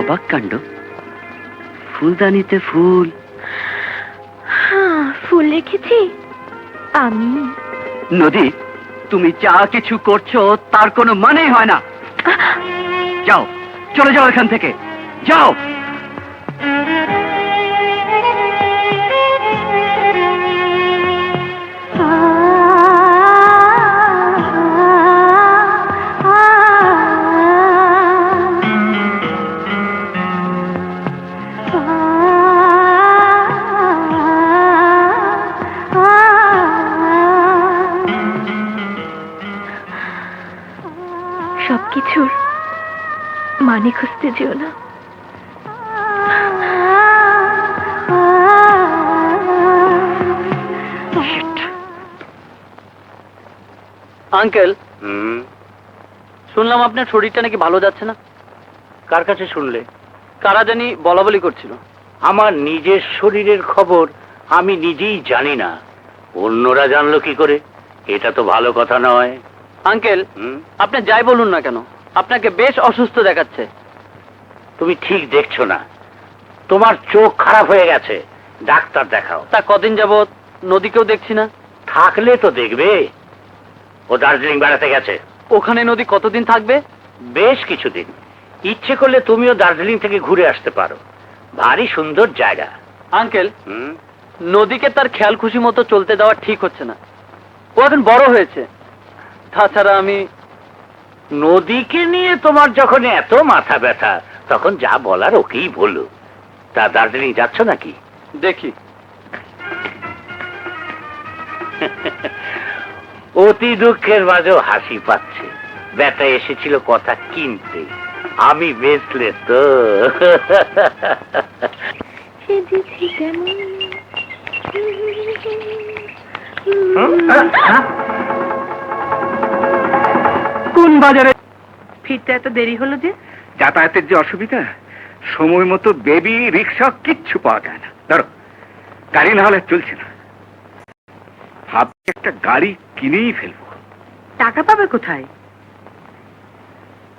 অবাক কাণ্ড, ফুলদানিতে ফুল। ফুল রেখেছি আমি। নদী, তুমি যা কিছু করছো তার কোনো মানেই হয় না। যাও, চলে যাও এখান থেকে, যাও। সবকিছুর মানে খুঁজতে যেও না। আঙ্কেল, শুনলাম আপনার শরীরটা নাকি ভালো যাচ্ছে না। কার কাছে শুনলে? কারা জানি বলা বলি করছিল। আমার নিজের শরীরের খবর আমি নিজেই জানি না, অন্যরা জানলো কি করে? এটা তো ভালো কথা নয়। আঙ্কেল, আপনি যাই বলুন না কেন, আপনাকে বেশ অসুস্থ দেখাচ্ছে। তুমি ঠিক দেখছো না, তোমার চোখ খারাপ হয়ে গেছে, ডাক্তার দেখাও। তা কদিন যাবত নদীকেও দেখছি না। থাকলে তো দেখবে, ও দার্জিলিং বেড়াতে গেছে। ওখানে নদী কতদিন থাকবে? বেশ কিছুদিন। ইচ্ছে করলে তুমিও দার্জিলিং থেকে ঘুরে আসতে পারো, ভারী সুন্দর জায়গা। আঙ্কেল, নদীকে তার খেয়াল খুশি মতো চলতে দেওয়া ঠিক হচ্ছে না। ও এখন বড় হয়েছে। তাছাড়া আমি নদীকে নিয়ে তোমার যখন এত মাথা ব্যথা, তখন যা বলার ওকেই বলো। তা দার্জিলিং যাচ্ছ নাকি? দেখি। অতি দুঃখের মাঝেও হাসি পাচ্ছে। বেটা এসেছিল কথা কিনতে, আমি বেচলে তো। কোন বাজারে ফিরতে এত দেরি হলো যে? যাতায়াতের যে অসুবিধা, সময় মতো বেবি রিক্সা কিচ্ছু পাওয়া যায় না। ধরো, গাড়ি না হলে চলছে না। ভাবছি একটা গাড়ি কিনেই ফেলবো। টাকা পাবে কোথায়?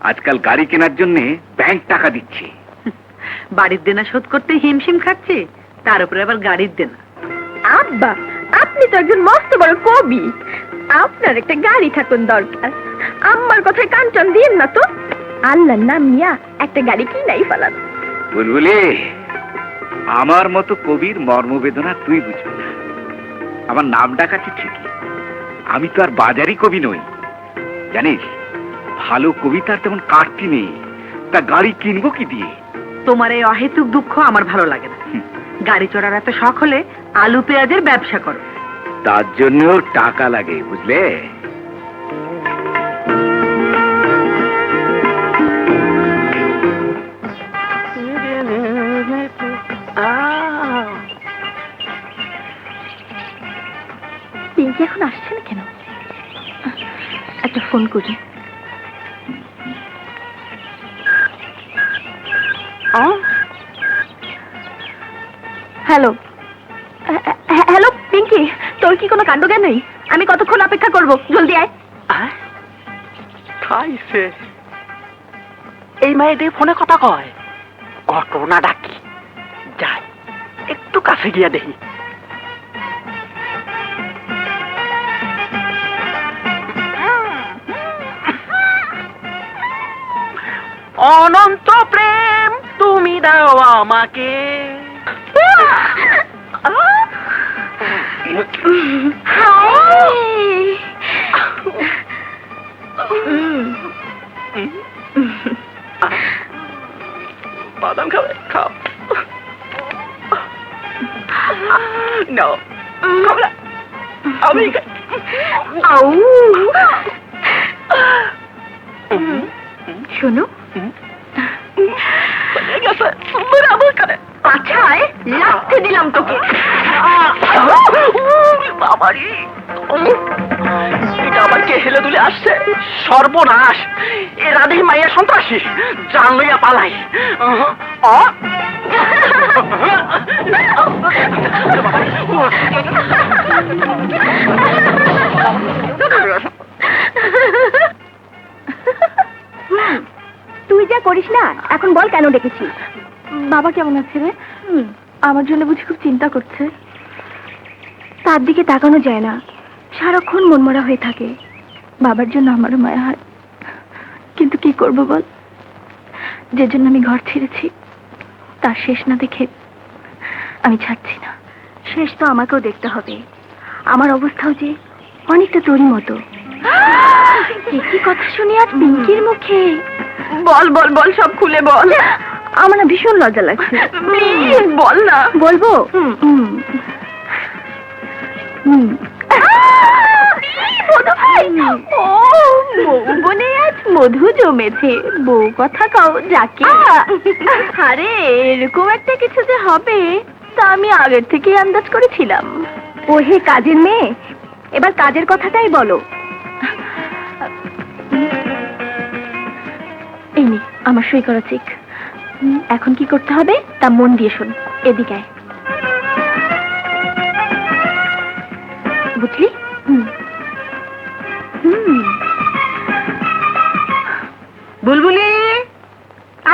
আজকাল গাড়ি কেনার জন্য ব্যাংক টাকা দিচ্ছে। বাড়ির দেনা শোধ করতে হিমশিম খাচ্ছে, তার উপরে আবার গাড়ির দেনা। আব্বা, আপনি তো একজন মস্ত বড় কবি, আপনার একটা গাড়ি থাকুন দরকার। আম্মার কথায় কান টান দিয়েন না তো। আল্লাহর নাম নিয়া একটা গাড়ি কিনাই ফেলান। বুলবুলি, আমার মতো কবির মর্মবেদনা তুই বুঝবি না। আমার নাম ডাকাচ্ছি ঠিকই, আমি তো আর বাজারি কবি নই। জানিস, ভালো কবিতার তেমন কাটতি নেই। তা গাড়ি কিনবো কি দিয়ে? তোমার এই অহেতুক দুঃখ আমার ভালো লাগে না। গাড়ি চড়ার এত শখ হলে আলু পেঁয়াজের ব্যবসা করো। তার জন্যও টাকা লাগে, বুঝলে? পিঙ্কি এখন আসছে না কেন? একটা ফোন করি। হ্যালো হ্যালো পিঙ্কি, তোর কি কোনো কাণ্ড জ্ঞান নেই? আমি কতক্ষণ অপেক্ষা করব? জলদি আয়। খাইছে এই মেয়েদের ফোনে কথা কয়। ঘটনা ডাকি যাই, একটু কাছে গিয়া দেখি। অনন্ত প্রেম তুমি দাও আমাকে। বাদাম খাবে? খাও। আমি শোনো, পাছায় লাথি দিলাম তোকে। বাবারি, এটা আবার কে হেলে দুলে আসছে? সর্বনাশ! এ রাধে মাইয়া সন্ত্রাসী, জান লইয়া পালাই। তুই যা করিস না, এখন বল কেন ডেকেছি? বাবা কেমন আছে রে? আমার জন্য বুঝি খুব চিন্তা করছে। তার দিকে তাকানো যায় না, সারাক্ষণ মনমরা হয়ে থাকে। বাবার জন্য আমারও মায়া হয়, কিন্তু কি করব বল? যে জন্য আমি ঘর ছেড়েছি, তার শেষ না দেখে আমি ছাড়ছি না। শেষ তো আমাকেও দেখতে হবে। আমার অবস্থাও যে অনেকটা তোরই মতো। কি কথা শুনি আজ পিঙ্কির মুখে? বল বল বল, সব খুলে বল। আমার না ভীষণ লজ্জা লাগছে। প্লিজ বল না। বলবো? ও বউ বনে আজ মধু জমেছে। বউ কথা কাও যাকে। আরে এরকম একটা কিছু যে হবে তা আমি আগের থেকেই আন্দাজ করেছিলাম। ও হে কাজের মেয়ে, এবার কাজের কথাটাই বলো। এই নে আমার সই করা চেক। এখন কি করতে হবে তা মন দিয়ে শোন। এদিকে আয়। বুঝলি? বুলবুলি,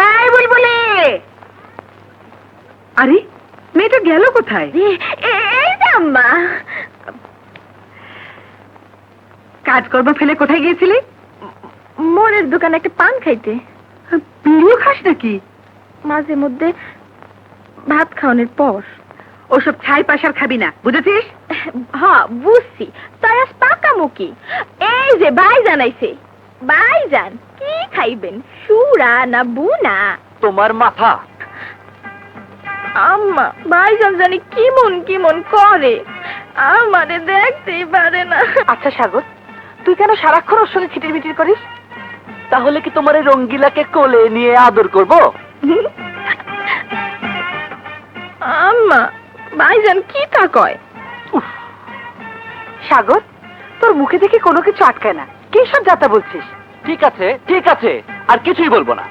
আয় বুলবুলি। আরে মেয়েটা গেল কোথায়? এই আম্মা, কাজকর্ম ফেলে কোথায় গিয়েছিলি? মোড়ের দোকানে একটা পান খাইতে। বিড়িও খাস নাকি? মাঝে মধ্যে ভাত খাওয়ানোর পর। ওসব ছাই পাশার খাবি না, বুঝেছিস? হ্যাঁ বুঝছি। তাই আজ পাকামুখি। এই যে ভাইজান আইছে। ভাইজান কি খাইবেন, সুরা না বুনা? তোমার মাথা। আম্মা, ভাইজান জানি কিমন কিমন করে, আমারে দেখতেই পারে না। আচ্ছা সাগর, তুই কেন সারাক্ষণ ওর সঙ্গে ছিটির মিটির করিস? তাহলে কি তোমার এই রঙ্গিলাকে কোলে নিয়ে আদর করব? আম্মা, ভাইজান কি তা কয়? সাগর, তোর মুখে দেখে কোনো কিছু আটকায় না, কি সব যাতা বলছিস? ঠিক আছে ঠিক আছে, আর কিছুই বলবো না।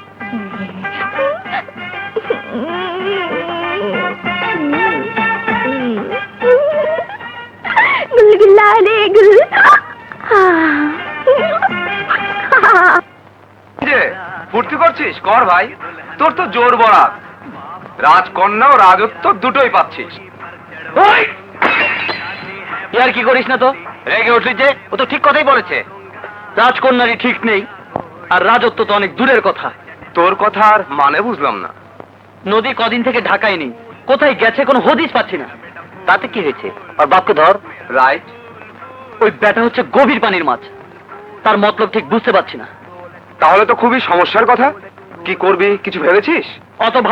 গুলগুলা রে গুল। যে ফুর্তি করছিস কর ভাই, তোর তো জোর বরাত। রাজকন্যা ও রাজত্ব দুটোই পাচ্ছিস। ওই ইয়ার কি করিস না তো? রেগে উঠলি যে? ও তো ঠিক কথাই বলেছে। রাজকন্যারই ঠিক নেই, আর রাজত্ব তো অনেক দূরের কথা। তোর কথার মানে বুঝলাম না। নদী কদিন থেকে ঢাকায় নেই, কোথায় গেছে কোনো হদিস পাচ্ছি না। তাতে কি হয়েছে? আর বাপকে ধর। রাইট। ওই ব্যাটা হচ্ছে গভীর পানির মাছ, তার মতলব ঠিক বুঝতে পারছি না। তাহলে তো খুবই সমস্যার কথা। কি করবি কিছু ভেবেছিস? অত